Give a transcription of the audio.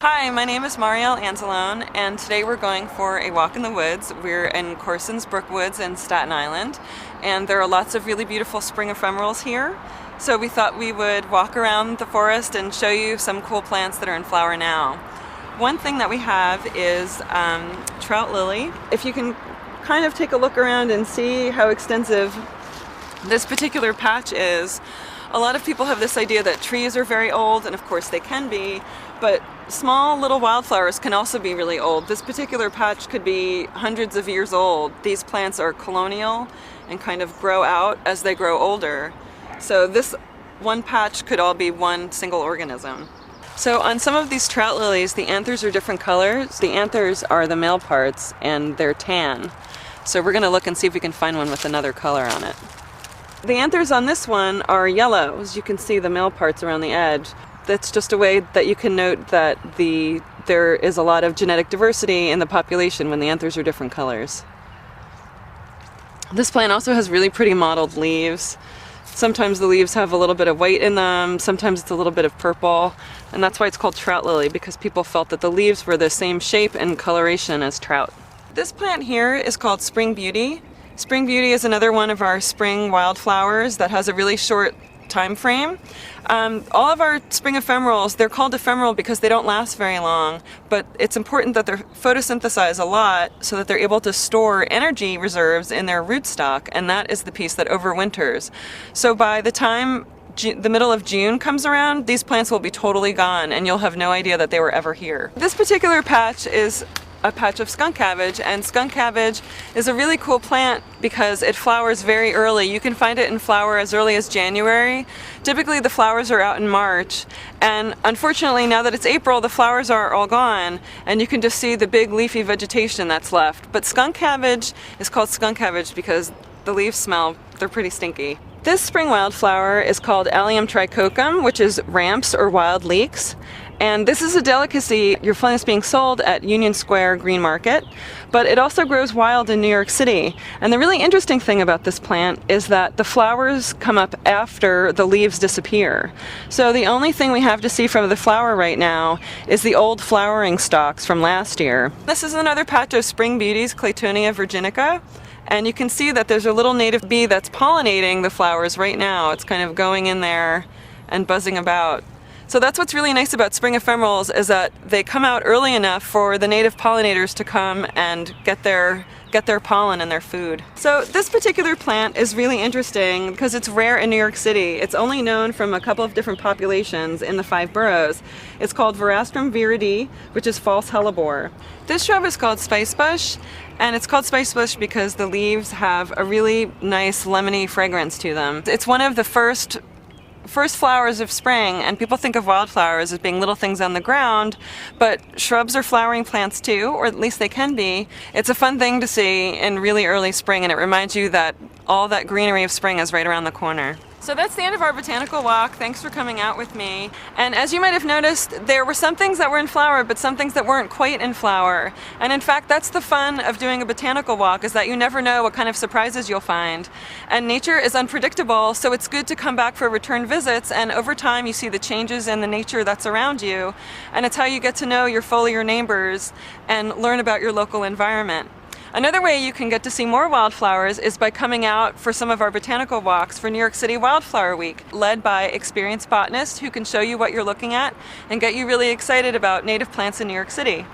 Hi, my name is Marielle Anzalone, and today we're going for a walk in the woods. We're in Corson's Brook Woods in Staten Island, and there are lots of really beautiful spring ephemerals here. So we thought we would walk around the forest and show you some cool plants that are in flower now. One thing that we have is Trout Lily. If you can kind of take a look around and see how extensive this particular patch is, a lot of people have this idea that trees are very old, and of course they can be, but small little wildflowers can also be really old. This particular patch could be hundreds of years old. These plants are colonial and kind of grow out as they grow older. So this one patch could all be one single organism. So on some of these trout lilies, the anthers are different colors. The anthers are the male parts and they're tan. So we're gonna look and see if we can find one with another color on it. The anthers on this one are yellow, as you can see the male parts around the edge. That's just a way that you can note that there is a lot of genetic diversity in the population when the anthers are different colors. This plant also has really pretty mottled leaves. Sometimes the leaves have a little bit of white in them, sometimes it's a little bit of purple, and that's why it's called trout lily, because people felt that the leaves were the same shape and coloration as trout. This plant here is called Spring Beauty. Spring Beauty is another one of our spring wildflowers that has a really short time frame. All of our spring ephemerals, they're called ephemeral because they don't last very long, but it's important that they photosynthesize a lot so that they're able to store energy reserves in their rootstock, and that is the piece that overwinters. So by the time the middle of June comes around, these plants will be totally gone and you'll have no idea that they were ever here. This particular patch is a patch of skunk cabbage, and skunk cabbage is a really cool plant because it flowers very early. You can find it in flower as early as January. Typically the flowers are out in March, and unfortunately now that it's April, the flowers are all gone and you can just see the big leafy vegetation that's left. But skunk cabbage is called skunk cabbage because the leaves smell, they're pretty stinky. This spring wildflower is called Allium trichocum, which is ramps or wild leeks. And this is a delicacy. Your plant is being sold at Union Square Green Market, but it also grows wild in New York City. And the really interesting thing about this plant is that the flowers come up after the leaves disappear. So the only thing we have to see from the flower right now is the old flowering stalks from last year. This is another patch of Spring Beauties, Claytonia Virginica. And you can see that there's a little native bee that's pollinating the flowers right now. It's kind of going in there and buzzing about. So that's what's really nice about spring ephemerals, is that they come out early enough for the native pollinators to come and get their pollen and their food. So this particular plant is really interesting because it's rare in New York City. It's only known from a couple of different populations in the 5 boroughs. It's called Verastrum viridi, which is false hellebore. This shrub is called spicebush, and it's called spicebush because the leaves have a really nice lemony fragrance to them. It's one of the first flowers of spring, and people think of wildflowers as being little things on the ground, but shrubs are flowering plants too, or at least they can be. It's a fun thing to see in really early spring, and it reminds you that all that greenery of spring is right around the corner. So that's the end of our botanical walk. Thanks for coming out with me. And as you might have noticed, there were some things that were in flower, but some things that weren't quite in flower. And in fact, that's the fun of doing a botanical walk, is that you never know what kind of surprises you'll find. And nature is unpredictable, so it's good to come back for return visits, and over time you see the changes in the nature that's around you. And it's how you get to know your foliar neighbors and learn about your local environment. Another way you can get to see more wildflowers is by coming out for some of our botanical walks for New York City Wildflower Week, led by experienced botanists who can show you what you're looking at and get you really excited about native plants in New York City.